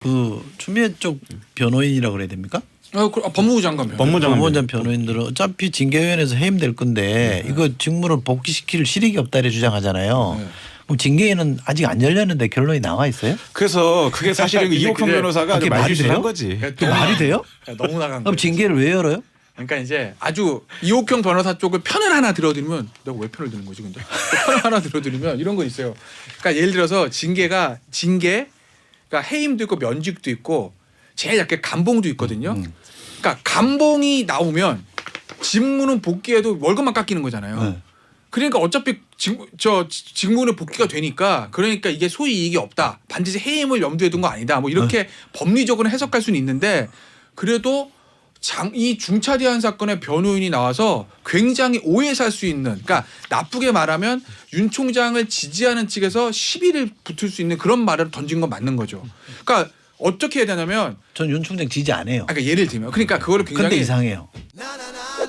그 추미애 쪽 변호인이라고 그래야 됩니까? 법무부 장관 법무장 변호인들은 어차피 징계위원회에서 해임될 건데 이거 직무를 복귀시킬 실익이 없다 이렇게 주장하잖아요. 그럼 징계위는 아직 안 열렸는데 결론이 나와 있어요? 그래서 그게 사실은 이호평 변호사가 그게 말이 돼요? 한 거지. 그게 말이 돼요? 너무 나간 그럼 거예요. 징계를 왜 열어요? 그러니까 이제 아주 이옥형 변호사 쪽을 편을 하나 들어드리면 내가 왜 편을 드는 거지 근데 편을 하나 들어드리면 이런 거 있어요. 그러니까 예를 들어서 징계가 해임도 있고 면직도 있고 제일 약간 감봉도 있거든요. 그러니까 감봉이 나오면 직무는 복귀해도 월급만 깎이는 거잖아요. 네. 그러니까 어차피 직무는 복귀가 되니까 그러니까 이게 소위 이익이 없다. 반드시 해임을 염두에 둔 거 아니다. 뭐 이렇게 법리적으로 해석할 수는 있는데 그래도 이 중차대한 사건의 변호인이 나와서 굉장히 오해 살 수 있는 그러니까 나쁘게 말하면 윤 총장을 지지하는 측에서 시비를 붙을 수 있는 그런 말을 던진 건 맞는 거죠. 그러니까 어떻게 해야 되냐면 전 윤 총장 지지 안 해요. 그러니까 예를 들면 그러니까 그거를 근데 굉장히 이상해요.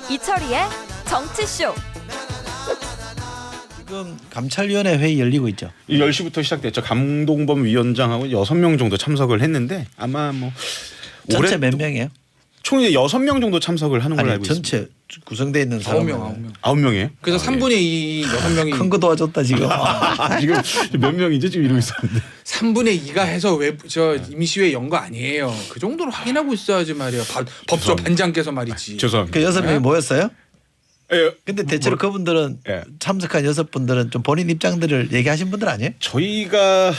이철희의 정치쇼. 지금 감찰위원회 회의 열리고 있죠. 10시부터 시작됐죠. 감동범 위원장하고 6명 정도 참석을 했는데 아마 뭐 전체 올해 몇 명이에요? 총 6명 정도 참석을 하는 걸로 아니 알고 있습니다. 전체 구성되어 있는 사람 9명. 9명이에요? 그래서 3분의 2 6명이 큰 거 도와줬다 지금. 지금 몇 명이지 지금 이러고 있었는데. 3분의 2가 해서 임시회 연 거 아니에요. 그 정도는 확인하고 있어야지 말이야. 법조 죄송합니다. 반장께서 말이지. 죄송합니다. 그 6명이 모였어요? 예, 근데 대체로 그분들은 예. 참석한 6분들은 좀 본인 입장들을 얘기하신 분들 아니에요? 저희가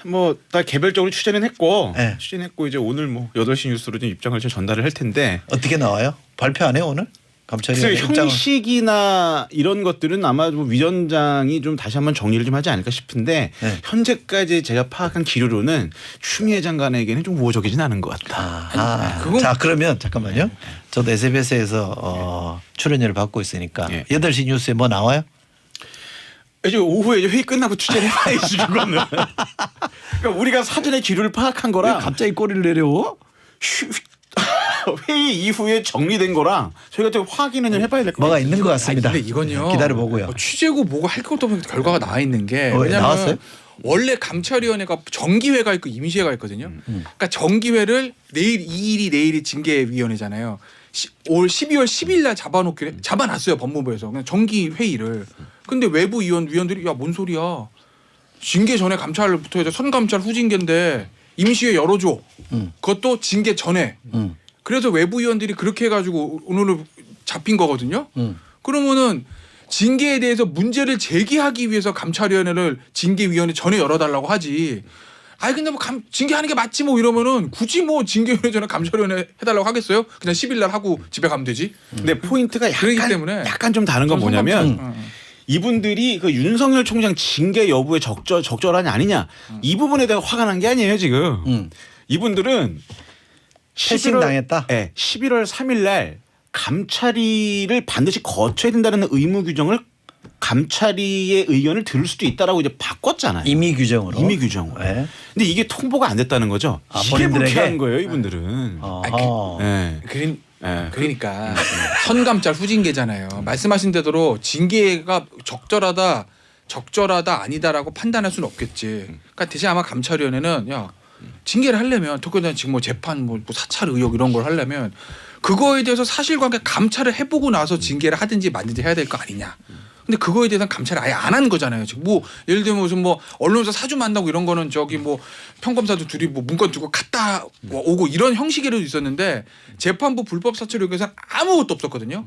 뭐 다 개별적으로 취재는 했고 네. 취재했고 이제 오늘 뭐 8시 뉴스로 좀 입장을 좀 전달을 할 텐데 어떻게 나와요? 발표 안 해요 오늘? 감찰위원회 그래서 입장을. 형식이나 이런 것들은 아마 좀 위원장이 좀 다시 한번 정리를 좀 하지 않을까 싶은데 네. 현재까지 제가 파악한 기류로는 추미애 장관에게는 좀 우호적이진 않은 것 같다. 그건- 자 그러면 잠깐만요. 저도 SBS에서 출연료를 받고 있으니까 예. 8시 뉴스에 뭐 나와요? 이제 오후에 이제 회의 끝나고 취재를 해봐야지 그거는. 그러니까 우리가 사전에 기류를 파악한 왜 거랑 갑자기 꼬리를 내려워? 회의 이후에 정리된 거랑 저희가 좀 확인을 좀 해봐야 될 것 뭐가 같아요. 있는 것 같습니다. 근데 이건요. 기다려보고요. 취재고 뭐고 할 것도 없는 결과가 나와 있는 게 왜냐면 나왔어요? 원래 감찰위원회가 정기회가 있고 임시회가 있거든요. 그러니까 정기회를 내일이 징계위원회잖아요. 올 12월 10일 날 잡아놨어요 법무부에서 그냥 정기 회의를. 근데 외부 위원들이 야 뭔 소리야? 징계 전에 감찰을 붙어야죠. 선감찰 후징계인데 임시회 열어줘. 그것도 징계 전에. 그래서 외부 위원들이 그렇게 해가지고 오늘 잡힌 거거든요. 그러면은 징계에 대해서 문제를 제기하기 위해서 감찰위원회를 징계위원회 전에 열어달라고 하지. 아니 근데 뭐 징계하는 게 맞지 뭐 이러면은 굳이 뭐 징계위원회 전에 감찰위원회 해달라고 하겠어요? 그냥 10일 날 하고 집에 가면 되지. 근데 포인트가 그러기 때문에 약간 좀 다른 건 뭐냐면 응. 이분들이 그 윤석열 총장 징계 여부에 적절하냐 아니냐 이 부분에 대해 화가 난 게 아니에요 지금. 이분들은 패싱 당했다? 네, 11월 3일 날 감찰위를 반드시 거쳐야 된다는 의무 규정을 감찰위의 의견을 들을 수도 있다라고 이제 바꿨잖아요. 임의 규정으로. 임의 규정으로. 네. 근데 이게 통보가 안 됐다는 거죠. 아, 이게 본인들에게? 불쾌한 거예요, 이분들은. 어허. 네. 그러니까 선감찰 후징계잖아요. 말씀하신 대로 징계가 적절하다 아니다라고 판단할 수는 없겠지. 그러니까 대신 아마 감찰위원회는 야 징계를 하려면 특히나 지금 뭐 재판 뭐 사찰 의혹 이런 걸 하려면 그거에 대해서 사실관계 감찰을 해보고 나서 징계를 하든지 말든지 해야 될 거 아니냐. 근데 그거에 대해서는 감찰을 아예 안 한 거잖아요. 지금 뭐 예를 들면 무슨 뭐 언론사 사주 만나고 이런 거는 저기 뭐 평검사도 둘이 뭐 문건 두고 갔다 오고 이런 형식으로 있었는데 재판부 불법 사찰 의혹에서는 아무것도 없었거든요.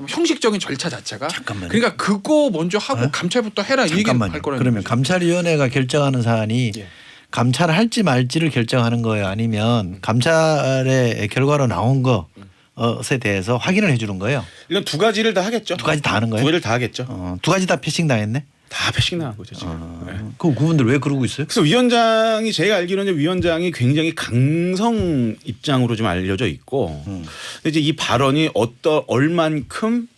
형식적인 절차 자체가. 잠깐만요. 그러니까 그거 먼저 하고 네? 감찰부터 해라 이 얘기를 잠깐만요. 할 거라는 그러면 거죠. 감찰위원회가 결정하는 사안이 예. 감찰을 할지 말지를 결정하는 거예요. 아니면 감찰의 결과로 나온 것에 대해서 확인을 해주는 거예요. 이건 두 가지를 다 하겠죠. 두 가지 다 하는 거예요? 두 가지를 다 하겠죠. 두 가지 다 패싱 당했네. 다 패싱 나간 거죠 지금. 네. 그 그분들 왜 그러고 있어요? 그래서 위원장이 제가 알기로는 위원장이 굉장히 강성 입장으로 좀 알려져 있고, 근데 이제 이 발언이 얼만큼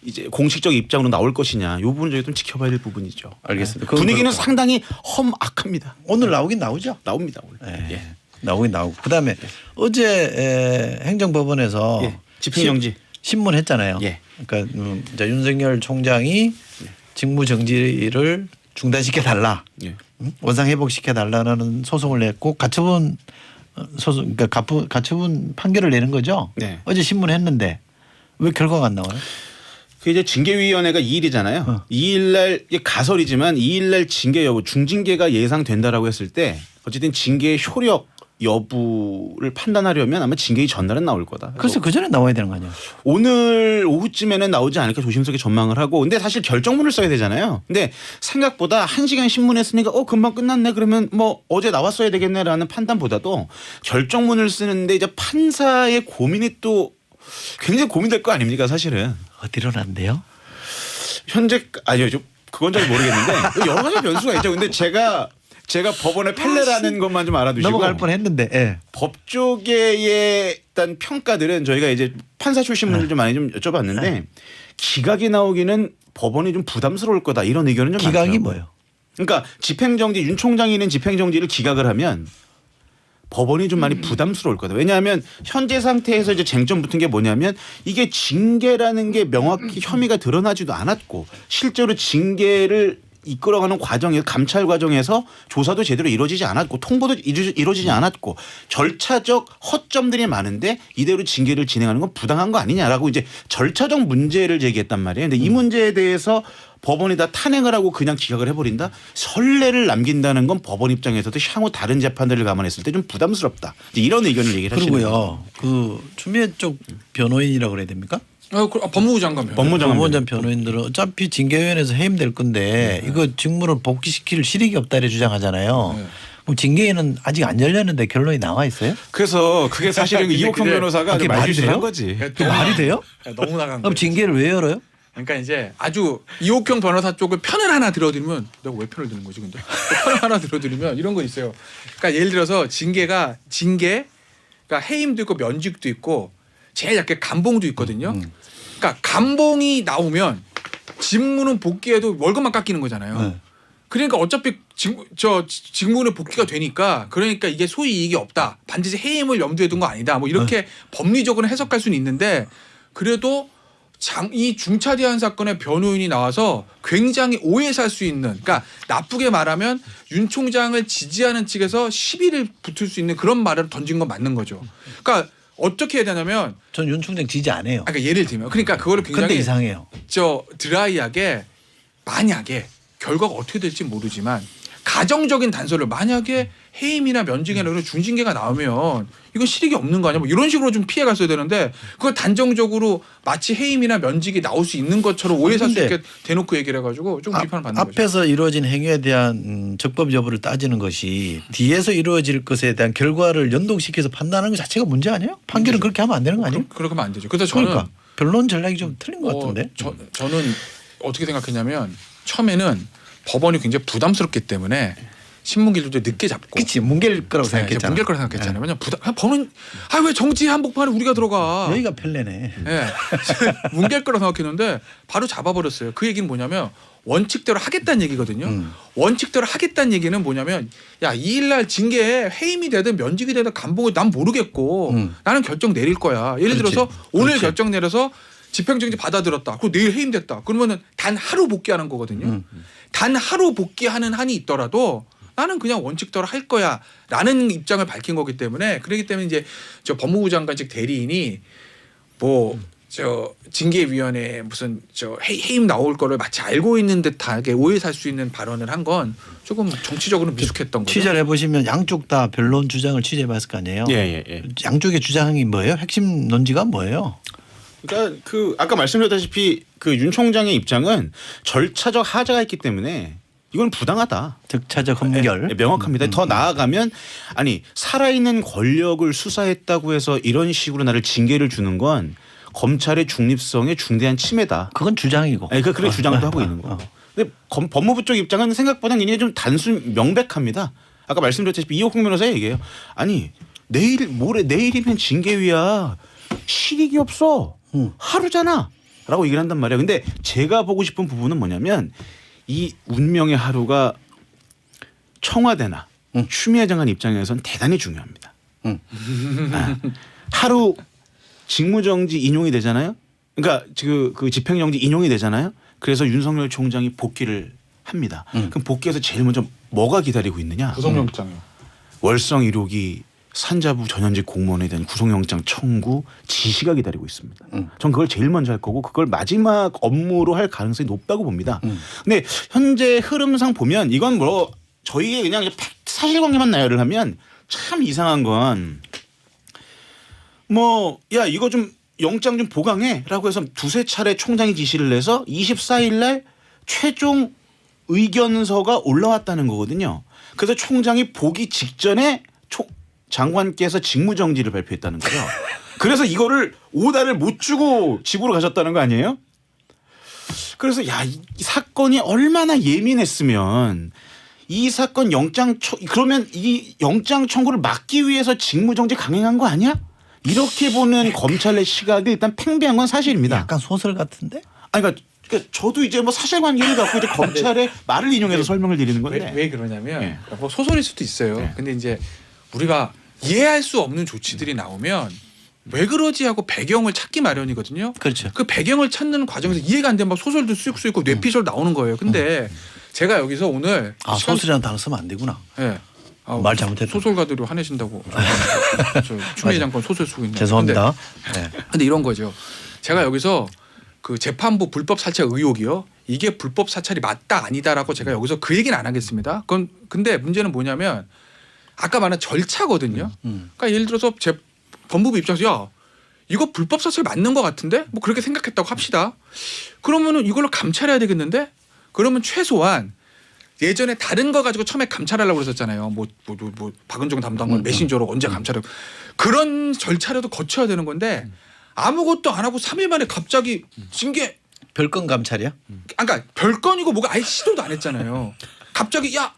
이제 공식적 입장으로 나올 것이냐, 이 부분 저희 좀 지켜봐야 될 부분이죠. 알겠습니다. 네. 분위기는 그렇고. 상당히 험악합니다. 오늘 나오긴 나오죠. 나옵니다 오늘. 네. 예. 나오긴 나오고. 그다음에 어제 행정법원에서 예. 집행정지. 신문했잖아요. 예. 그러니까 이제 윤석열 총장이 직무 정지를 중단시켜 달라, 예. 원상 회복시켜 달라는 소송을 냈고 가처분 소송 그러니까 가처분 판결을 내는 거죠. 네. 어제 신문 했는데 왜 결과가 안 나와요? 그 이제 징계위원회가 2일이잖아요. 2일날 이게 가설이지만 2일날 징계 여부 중징계가 예상된다라고 했을 때 어쨌든 징계의 효력 여부를 판단하려면 아마 징계위 전날은 나올 거다. 그래서 그 전에 나와야 되는 거 아니야? 오늘 오후쯤에는 나오지 않을까 조심스럽게 전망을 하고 근데 사실 결정문을 써야 되잖아요. 근데 생각보다 1시간 신문했으니까 금방 끝났네 그러면 뭐 어제 나왔어야 되겠네라는 판단보다도 결정문을 쓰는데 이제 판사의 고민이 또 굉장히 고민될 거 아닙니까 사실은. 어디로 난대요? 현재 아니요 그건 잘 모르겠는데 여러 가지 변수가 있죠. 근데 제가 법원의 판례라는 것만 좀 알아두시고 넘어갈 뻔했는데. 예. 법조계의 일단 평가들은 저희가 이제 판사 출신 분들 좀 많이 좀 여쭤봤는데 기각이 나오기는 법원이 좀 부담스러울 거다 이런 의견은 좀 기각이 많더라고요. 뭐예요? 그러니까 집행정지 윤 총장이 있는 집행정지를 기각을 하면 법원이 좀 많이 부담스러울 거다. 왜냐하면 현재 상태에서 이제 쟁점 붙은 게 뭐냐면 이게 징계라는 게 명확히 혐의가 드러나지도 않았고 실제로 징계를 이끌어가는 과정에서 감찰 과정에서 조사도 제대로 이루어지지 않았고 통보도 이루어지지 않았고 절차적 허점들이 많은데 이대로 징계를 진행하는 건 부당한 거 아니냐라고 이제 절차적 문제를 제기했단 말이에요. 근데 이 문제에 대해서 법원이 다 탄핵을 하고 그냥 기각을 해버린다. 선례를 남긴다는 건 법원 입장에서도 향후 다른 재판들을 감안했을 때 좀 부담스럽다. 이제 이런 의견을 얘기를 하시는 거예요. 그리고요. 그 추미애 쪽 변호인이라고 그래야 됩니까? 법무부 장관 법무장 변호인들은 어차피 징계위원회에서 해임될 건데 이거 직무를 복귀시킬 실익이 없다 이래 주장하잖아요. 그럼 징계위는 아직 안 열렸는데 결론이 나와 있어요? 그래서 그게 사실은 이옥형 변호사가 아주 그게 말이 말실수한 돼요? 거지. 그게 말이 돼요? 너무 나간 거예요. 그럼 징계를 왜 열어요? 그러니까 이제 아주 이옥형 변호사 쪽을 편을 하나 들어드리면 내가 왜 편을 드는 거지 근데 편을 하나 들어드리면 이런 거 있어요. 그러니까 예를 들어서 징계가 그러니까 해임도 있고 면직도 있고 제일 약간 감봉도 있거든요. 그러니까 감봉이 나오면 직무는 복귀해도 월급만 깎이는 거잖아요. 네. 그러니까 어차피 직무는 복귀가 되니까 그러니까 이게 소위 이익이 없다. 반드시 해임을 염두에 둔 거 아니다. 뭐 이렇게 법리적으로 해석할 수는 있는데 그래도 이 중차대한 사건의 변호인이 나와서 굉장히 오해 살 수 있는 그러니까 나쁘게 말하면 윤 총장을 지지하는 측에서 시비를 붙을 수 있는 그런 말을 던진 건 맞는 거죠. 그러니까 어떻게 해야 되냐면 전 윤 총장 지지 안 해요. 그러니까 예를 들면 그러니까 그거를 근데 굉장히 이상해요. 드라이하게 만약에 결과가 어떻게 될지 모르지만 가정적인 단서를 만약에 해임이나 면직이나 이런 중징계가 나오면 이건 실익이 없는 거 아니야? 뭐 이런 식으로 좀 피해 갔어야 되는데 그걸 단정적으로 마치 해임이나 면직이 나올 수 있는 것처럼 오해 살 수 있게 대놓고 얘기를 해가지고 좀 비판을 받는 거죠. 앞에서 이루어진 행위에 대한 적법 여부를 따지는 것이 뒤에서 이루어질 것에 대한 결과를 연동시켜서 판단하는 것 자체가 문제 아니에요? 판결은 그렇게 하면 안 되는 거 아니에요? 그렇게 하면 안 되죠. 그래서 저는 그러니까 변론 전략이 좀 틀린 것 같은데. 저는 어떻게 생각했냐면 처음에는 법원이 굉장히 부담스럽기 때문에 신문기일도 늦게 잡고 그렇지 뭉갤 거라고 네, 생각했잖아. 뭉갤 거라고 생각했잖아요. 왜냐면 법원 왜 정치 한복판에 우리가 들어가? 여기가 편레네. 예. 뭉갤 거라고 생각했는데 바로 잡아버렸어요. 그 얘기는 뭐냐면 원칙대로 하겠다는 얘기거든요. 원칙대로 하겠다는 얘기는 뭐냐면 야 2일날 징계에 해임이 되든 면직이 되든 감봉을 난 모르겠고 나는 결정 내릴 거야. 예를 그렇지. 들어서 오늘 그렇지. 결정 내려서 집행정지 받아들였다. 그리고 내일 해임됐다. 그러면은 단 하루 복귀하는 거거든요. 단 하루 복귀하는 한이 있더라도 나는 그냥 원칙대로 할 거야라는 입장을 밝힌 거기 때문에 그렇기 때문에 이제 저 법무부 장관 측 대리인이 뭐 저 징계위원회 무슨 저 해임 나올 거를 마치 알고 있는 듯하게 오해 살 수 있는 발언을 한 건 조금 정치적으로 미숙했던 거죠. 취재를 해보시면 양쪽 다 변론 주장을 취재해봤을 거 아니에요. 예. 양쪽의 주장이 뭐예요? 핵심 논지가 뭐예요? 그러니까 그 아까 말씀드렸다시피 그 윤 총장의 입장은 절차적 하자가 있기 때문에 이건 부당하다. 득차적 흠결. 명확합니다. 더 나아가면 아니 살아있는 권력을 수사했다고 해서 이런 식으로 나를 징계를 주는 건 검찰의 중립성에 중대한 침해다. 그건 주장이고. 그렇게 주장도 하고 있는 거고. 근데 법무부 쪽 입장은 생각보다 굉장히 좀 단순 명백합니다. 아까 말씀드렸다시피 이옥홍 변호사 얘기해요. 아니 내일이면 징계위야. 실익이 없어. 하루잖아. 라고 얘기를 한단 말이에요. 근데 제가 보고 싶은 부분은 뭐냐면 이 운명의 하루가 청와대나 추미애 장관 입장에서는 대단히 중요합니다. 하루 직무정지 인용이 되잖아요. 그러니까 그 집행정지 인용이 되잖아요. 그래서 윤석열 총장이 복귀를 합니다. 그럼 복귀해서 제일 먼저 뭐가 기다리고 있느냐. 구속영장이요. 월성 1호기 산자부 전현직 공무원에 대한 구속영장 청구 지시가 기다리고 있습니다. 전 그걸 제일 먼저 할 거고 그걸 마지막 업무로 할 가능성이 높다고 봅니다. 근데 현재 흐름상 보면 이건 뭐 저희의 그냥 사실관계만 나열을 하면 참 이상한 건 뭐 야 이거 좀 영장 좀 보강해라고 해서 두세 차례 총장이 지시를 내서 24일 날 최종 의견서가 올라왔다는 거거든요. 그래서 총장이 보기 직전에 장관께서 직무정지를 발표했다는 거죠. 그래서 이거를 오다를 못 주고 집으로 가셨다는 거 아니에요? 그래서 야, 이 사건이 얼마나 예민했으면 이 사건 그러면 이 영장 청구를 막기 위해서 직무정지 강행한 거 아니야? 이렇게 보는 검찰의 시각이 일단 팽배한 건 사실입니다. 약간 소설 같은데? 아니 그러니까 저도 이제 뭐 사실관계를 갖고 이제 검찰의 말을 인용해서 설명을 드리는 건데 왜 그러냐면 네. 뭐 소설일 수도 있어요. 네. 근데 이제 우리가 이해할 수 없는 조치들이 나오면 왜 그러지 하고 배경을 찾기 마련이거든요. 그렇죠. 그 배경을 찾는 과정에서 이해가 안 되면 막 소설도 쓱 있고 뇌피셜 나오는 거예요. 근데 제가 여기서 오늘 소설이라는 단어 쓰면 안 되구나. 네. 말 잘못했다. 소설가들이 화내신다고. 추미애 장관 소설 쓰고 있는. 죄송합니다. 근데 이런 거죠. 제가 여기서 그 재판부 불법 사찰 의혹이요. 이게 불법 사찰이 맞다 아니다라고 제가 여기서 그 얘기는 안 하겠습니다. 그건 근데 문제는 뭐냐면 아까 말한 절차거든요. 그러니까 예를 들어서 제 법무부 입장에서 야 이거 불법 사찰 맞는 것 같은데 뭐 그렇게 생각했다고 합시다. 그러면은 이걸로 감찰해야 되겠는데? 그러면 최소한 예전에 다른 거 가지고 처음에 감찰하려고 그랬었잖아요. 뭐 박은정 담당관 메신저로 언제 감찰하고 그런 절차라도 거쳐야 되는 건데 아무것도 안 하고 3일 만에 갑자기 징계. 별건 감찰이야? 그러니까 별건이고 뭐가 아예 시도도 안 했잖아요. 갑자기 야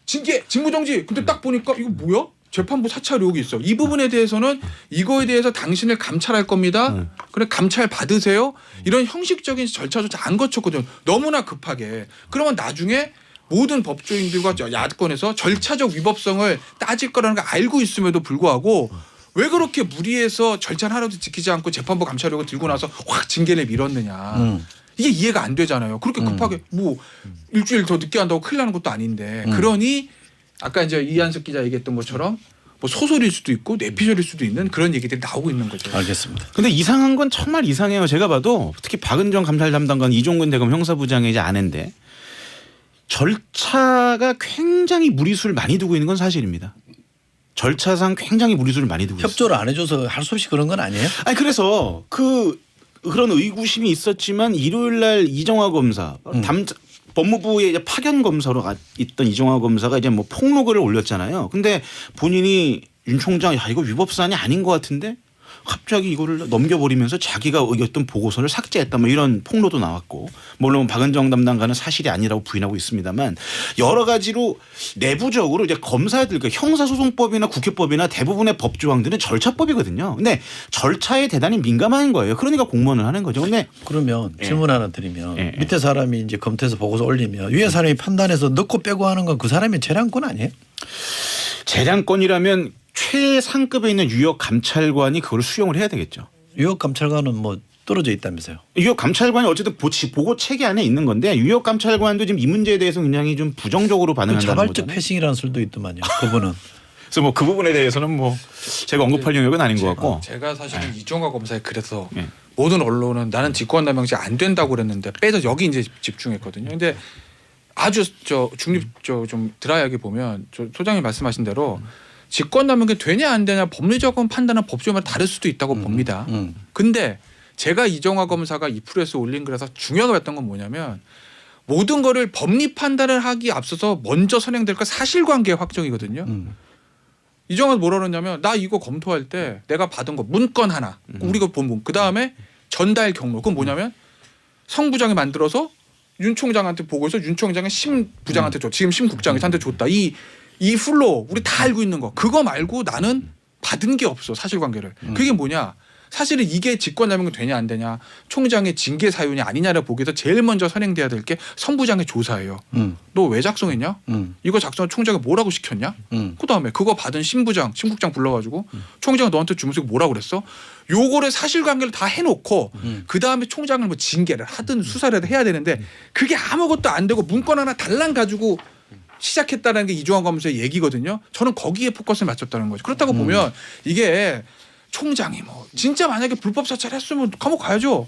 징계 직무정지. 근데 딱 보니까 이거 뭐야? 재판부 사찰 의혹이 있어. 이 부분에 대해서는 이거에 대해서 당신을 감찰할 겁니다. 그래 감찰 받으세요. 이런 형식적인 절차조차 안 거쳤거든요. 너무나 급하게. 그러면 나중에 모든 법조인들과 야권에서 절차적 위법성을 따질 거라는 걸 알고 있음에도 불구하고 왜 그렇게 무리해서 절차를 하나도 지키지 않고 재판부 감찰 의혹을 들고 나서 확 징계를 밀었느냐. 이게 이해가 안 되잖아요. 그렇게 급하게 뭐 일주일 더 늦게 한다고 큰일 나는 것도 아닌데. 그러니 아까 이제 이한석 기자 얘기했던 것처럼 뭐 소설일 수도 있고 뇌피셜일 수도 있는 그런 얘기들이 나오고 있는 거죠. 알겠습니다. 근데 이상한 건 정말 이상해요. 제가 봐도 특히 박은정 감찰 담당관 이종근 대검 형사부장의 이제 아내인데 절차가 굉장히 무리수를 많이 두고 있는 건 사실입니다. 절차상 굉장히 무리수를 많이 두고 있어요. 협조를 안 해줘서 할 수 없이 그런 건 아니에요? 아니 그래서 그런 의구심이 있었지만 일요일 날 이정화 검사 법무부의 이제 파견 검사로 있던 이정화 검사가 이제 뭐 폭로글을 올렸잖아요. 근데 본인이 윤 총장 야 이거 위법사안이 아닌 것 같은데 갑자기 이거를 넘겨버리면서 자기가 의겼던 보고서를 삭제했다 뭐 이런 폭로도 나왔고 물론 박은정 담당관은 사실이 아니라고 부인하고 있습니다만 여러 가지로 내부적으로 이제 검사들 그 형사소송법이나 국회법이나 대부분의 법 조항들은 절차법이거든요. 근데 절차에 대단히 민감한 거예요. 그러니까 공무원을 하는 거죠. 근데 그러면 질문 하나 드리면 밑에 사람이 이제 검토해서 보고서 올리면 위에 사람이 판단해서 넣고 빼고 하는 건 그 사람의 재량권 아니에요? 재량권이라면 최상급에 있는 유역 감찰관이 그걸 수용을 해야 되겠죠. 유역 감찰관은 뭐 떨어져 있다면서요? 유역 감찰관이 어쨌든 보고 체계 안에 있는 건데 유역 감찰관도 지금 이 문제에 대해서 굉장히 좀 부정적으로 반응한다는 자발적 거잖아요. 패싱이라는 술도 있더만요. 그분은. 그래서 뭐 그 부분에 대해서는 뭐 제가 언급할 영역은 아닌 것 같고. 제가 사실은 이정화 검사에 그래서 모든 언론은 나는 직권남용죄 안 된다고 그랬는데 빼서 여기 이제 집중했거든요. 근데 아주 좀 드라이하게 보면 소장님 말씀하신 대로 직권남용이 되냐 안 되냐 법리적인 판단은 법조인마다 다를 수도 있다고 봅니다. 근데 제가 이정화 검사가 이 프로에서 올린 글에서 중요하게 봤던 건 뭐냐면 모든 거를 법리 판단을 하기 앞서서 먼저 선행될 건 사실관계 확정이거든요. 이정화가 뭐라 그러냐면 나 이거 검토할 때 내가 받은 거 문건 하나 우리가 본 문 그다음에 전달 경로 그건 뭐냐면 성 부장이 만들어서 윤 총장한테 보고서 윤 총장은 심 부장한테 줬 지금 심 국장한테 줬다. 이 플로우 우리 다 알고 있는 거 그거 말고 나는 받은 게 없어 사실관계를. 그게 뭐냐 사실은 이게 직권남용이 되냐 안 되냐 총장의 징계 사유냐 아니냐를 보기 위해서 제일 먼저 선행돼야 될 게 성부장의 조사예요. 너 왜 작성했냐? 이거 작성한 총장이 뭐라고 시켰냐? 그다음에 그거 받은 심국장 불러가지고 총장 너한테 주면서 뭐라고 그랬어? 요거를 사실관계를 다 해놓고 그다음에 총장을 뭐 징계를 하든 수사를 해야 되는데 그게 아무것도 안 되고 문건 하나 달랑 가지고 시작했다는 게 이종환 검사의 얘기거든요. 저는 거기에 포커스를 맞췄다는 거죠. 그렇다고 보면 이게 총장이 뭐 진짜 만약에 불법 사찰했으면 감옥 가야죠.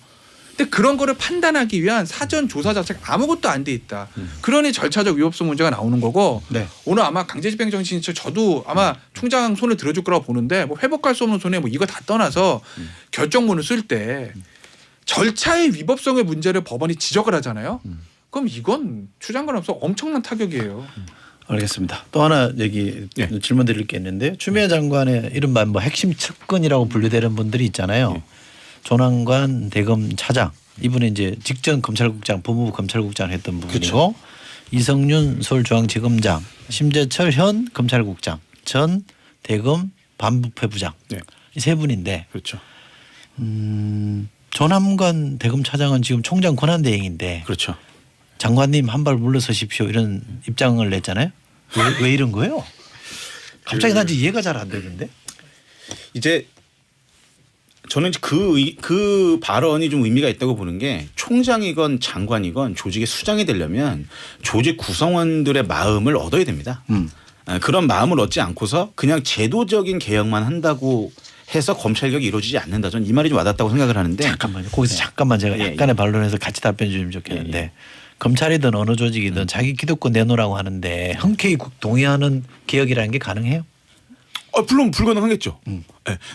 근데 그런 거를 판단하기 위한 사전 조사 자체가 아무것도 안 돼 있다. 그러니 절차적 위법성 문제가 나오는 거고 네. 오늘 아마 강제집행정신처 저도 아마 총장 손을 들어줄 거라고 보는데 뭐 회복할 수 없는 손해 뭐 이거 다 떠나서 결정문을 쓸 때 절차의 위법성의 문제를 법원이 지적을 하잖아요. 그럼 이건 추 장관으로서 엄청난 타격이에요. 알겠습니다. 또 하나 얘기 질문 드릴 게 있는데 추미애 장관의 이른바 뭐 핵심 측근이라고 분류되는 분들이 있잖아요. 조남관 대검 차장 이분이 이제 직전 검찰국장 법무부 검찰국장을 했던 분이고 이성윤 서울중앙지검장 심재철 현 검찰국장 전 대검 반부패부장 이 세 분인데 그렇죠. 조남관 대검 차장은 지금 총장 권한대행인데 그렇죠. 장관님 한 발 물러서십시오 이런 입장을 냈잖아요. 왜 이런 거예요? 갑자기 난 이해가 잘 안 되는데. 이제 저는 그 발언이 좀 의미가 있다고 보는 게 총장이건 장관이건 조직의 수장이 되려면 조직 구성원들의 마음을 얻어야 됩니다. 그런 마음을 얻지 않고서 그냥 제도적인 개혁만 한다고 해서 검찰 개혁이 이루어지지 않는다. 저는 이 말이 좀 와닿다고 생각을 하는데. 잠깐만요. 거기서 잠깐만 제가 약간의 반론해서 같이 답변 주시면 좋겠는데 검찰이든 어느 조직이든 자기 기득권 내놓으라고 하는데 흔쾌히 동의하는 개혁이라는 게 가능해요? 물론 불가능하겠죠.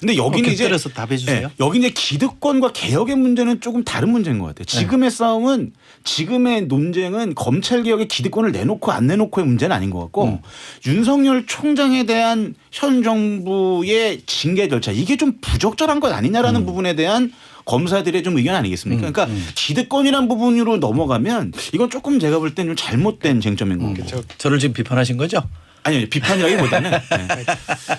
근데 여기는 이제 곁들여서 답해 주세요. 여기 이제 기득권과 개혁의 문제는 조금 다른 문제인 것 같아요. 지금의 싸움은 지금의 논쟁은 검찰 개혁의 기득권을 내놓고 안 내놓고의 문제는 아닌 것 같고 윤석열 총장에 대한 현 정부의 징계 절차 이게 좀 부적절한 것 아니냐라는 부분에 대한 검사들의 좀 의견 아니겠습니까? 그러니까 기득권이란 부분으로 넘어가면 이건 조금 제가 볼 때는 좀 잘못된 쟁점인 거고. 저를 지금 비판하신 거죠? 아니요. 비판이라기보다는.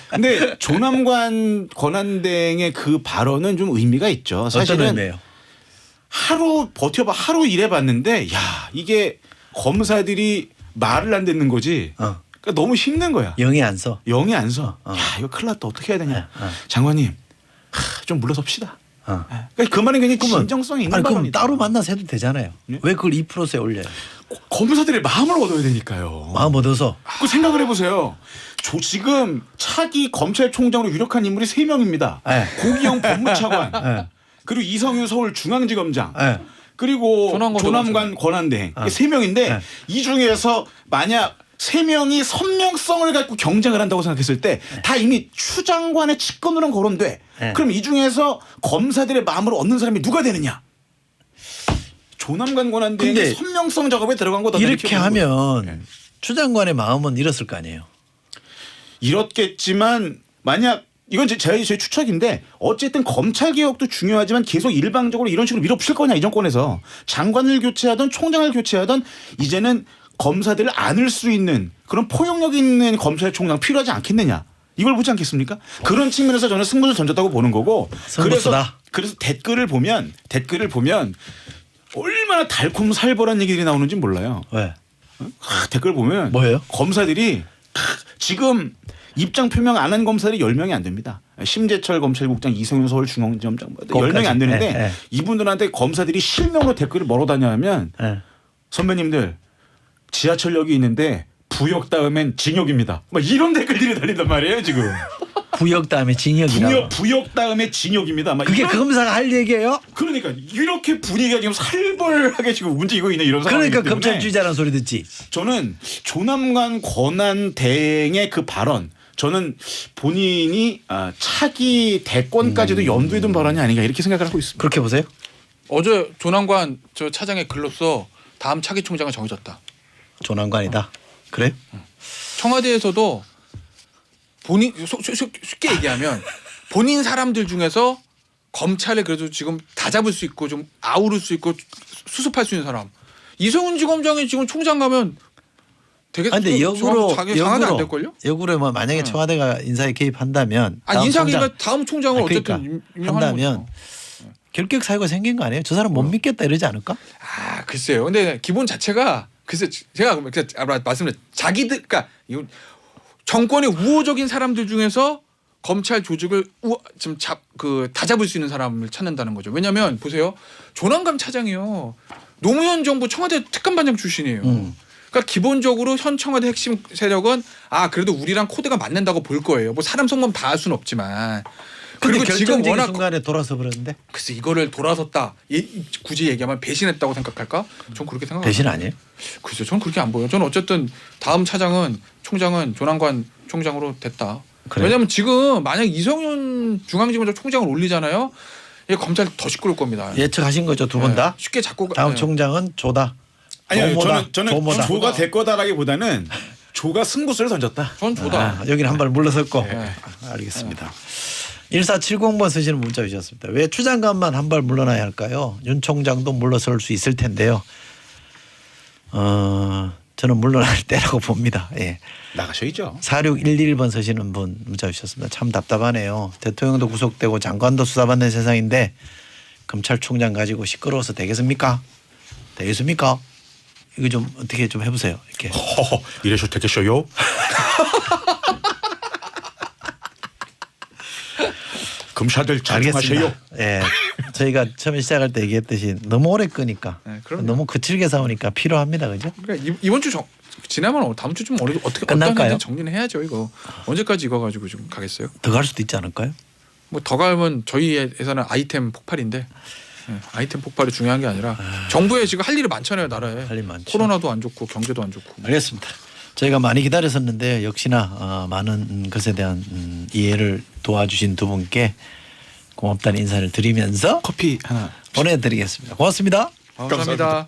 근데 조남관 권한대행의 그 발언은 좀 의미가 있죠. 어떤 사실은 의미예요? 하루 버텨봐 하루 일해봤는데 야 이게 검사들이 말을 안 듣는 거지. 그러니까 너무 힘든 거야. 영이 안 서. 영이 안 서. 야 이거 큰일 났다. 어떻게 해야 되냐. 장관님 좀 물러섭시다. 그러니까 그 말은 굉장히 진정성이 있는 아니 그럼 발언이다. 따로 만나서 해도 되잖아요. 왜 그걸 2%에 올려요? 검사들의 마음을 얻어야 되니까요. 마음 얻어서. 그 생각을 해보세요. 지금 차기 검찰총장으로 유력한 인물이 3명입니다. 네. 고기영 법무차관 네. 그리고 이성윤 서울중앙지검장 네. 그리고 조남관 조남관 권한대행 3명인데 이 중에서 만약 3명이 선명성을 갖고 경쟁을 한다고 생각했을 때 다 이미 추 장관의 직권으로는 거론돼. 그럼 이 중에서 검사들의 마음을 얻는 사람이 누가 되느냐? 조남관 권한대행이 선명성 작업에 들어간 거다. 이렇게 하면 추 장관의 마음은 잃었을 거 아니에요. 이렇겠지만 만약 이건 제 추측인데 어쨌든 검찰 개혁도 중요하지만 계속 일방적으로 이런 식으로 밀어붙일 거냐 이 정권에서 장관을 교체하든 총장을 교체하든 이제는 검사들을 안을 수 있는 그런 포용력 있는 검찰총장 필요하지 않겠느냐 이걸 보지 않겠습니까? 그런 측면에서 저는 승부를 던졌다고 보는 거고 그래서 댓글을 보면 얼마나 달콤 살벌한 얘기들이 나오는지 몰라요. 왜? 댓글 보면 뭐예요? 검사들이 지금 입장 표명 안 한 검사들이 10명이 안 됩니다. 심재철 검찰국장, 이성윤 서울중앙지검장 10명이 안 되는데 이분들한테 검사들이 실명으로 댓글을 뭐로 다냐면 선배님들 지하철역이 있는데 부역 다음엔 징역입니다. 막 이런 댓글들이 달린단 말이에요 지금. 부역 다음에 징역이라고. 부역 다음에 징역입니다. 막 그게 그 검사가 할 얘기예요? 그러니까 이렇게 분위기가 지금 살벌하게 지금 움직이고 있는 이런 상황이기 그러니까 때문에 검찰주의자라는 소리 듣지. 저는 조남관 권한대행의 그 발언 저는 본인이 차기 대권까지도 염두에 둔 발언이 아닌가 이렇게 생각을 하고 있습니다. 그렇게 보세요? 어제 조남관 저 차장의 글로써 다음 차기 총장은 정해졌다. 조남관이다. 그래? 청와대에서도 본인 쉽게 얘기하면 본인 사람들 중에서 검찰에 그래도 지금 다 잡을 수 있고 좀 아우를 수 있고 수습할 수 있는 사람 이성훈 지검장이 지금 총장 가면 되게 근데 역으로 안 될걸요? 역으로 뭐 만약에 청와대가 인사에 개입한다면 인사 개입 다음 총장을 그러니까 어쨌든 임명하는 한다면 결격 사유가 생긴 거 아니에요? 저 사람 못 믿겠다 이러지 않을까? 글쎄요. 근데 기본 자체가 글쎄 제가 말씀드린 자기들 그러니까 정권의 우호적인 사람들 중에서 검찰 조직을 지금 다 잡을 수 있는 사람을 찾는다는 거죠. 왜냐하면 보세요. 조남관 차장이요. 노무현 정부 청와대 특감반장 출신이에요. 그러니까 기본적으로 현 청와대 핵심 세력은 그래도 우리랑 코드가 맞는다고 볼 거예요. 뭐 사람 속마음 다 알 수는 없지만. 그리고 그리고 지금 결정적인 워낙 순간에 돌아서 버렸는데 글쎄 이거를 돌아섰다. 굳이 얘기하면 배신했다고 생각할까? 전 그렇게 생각합니다. 배신 아니에요? 글쎄 전 그렇게 안 보여요. 저는 어쨌든 다음 총장은 조남관 총장으로 됐다. 그래요? 왜냐하면 지금 만약 이성윤 중앙지검장 총장을 올리잖아요. 이 검찰 더 시끄러울 겁니다. 예측하신 거죠 두 번 다? 쉽게 잡고 다음 네. 총장은 조다. 아니요, 조모다. 저는 조모다. 조가 될 거다라기보다는 조가 승부수를 던졌다. 전 조다. 여기는 한 발 물러섰고 네. 알겠습니다. 1470번 쓰시는 문자 주셨습니다. 왜 추 장관만 한 발 물러나야 할까요? 윤 총장도 물러설 수 있을 텐데요. 저는 물러날 때라고 봅니다. 예. 나가셔야죠. 4611번 쓰시는 분 문자 주셨습니다. 참 답답하네요. 대통령도 구속되고 장관도 수사받는 세상인데 검찰총장 가지고 시끄러워서 되겠습니까? 되겠습니까? 이거 좀 어떻게 좀 해보세요. 이렇게. 허허, 이래서 되겠어요? 검사들 잘하세요. 예. 저희가 처음에 시작할 때 얘기했듯이 너무 오래 끄니까 네, 그럼요. 너무 거칠게 싸우니까 필요합니다. 그죠? 그러니까 이번 주 지나면 다음 주 좀 어떻게 끝날까요? 어떤 정리는 해야죠. 이거 언제까지 이거 가지고 좀 가겠어요? 더 갈 수도 있지 않을까요? 뭐 더 가면 저희에서는 아이템 폭발인데 아이템 폭발이 중요한 게 아니라 정부에 지금 할 일이 많잖아요. 나라에 할 일 많죠. 코로나도 안 좋고 경제도 안 좋고. 알겠습니다. 저희가 많이 기다렸었는데 역시나 많은 것에 대한 이해를 도와주신 두 분께 고맙다는 인사를 드리면서 커피 하나. 보내드리겠습니다. 고맙습니다. 감사합니다.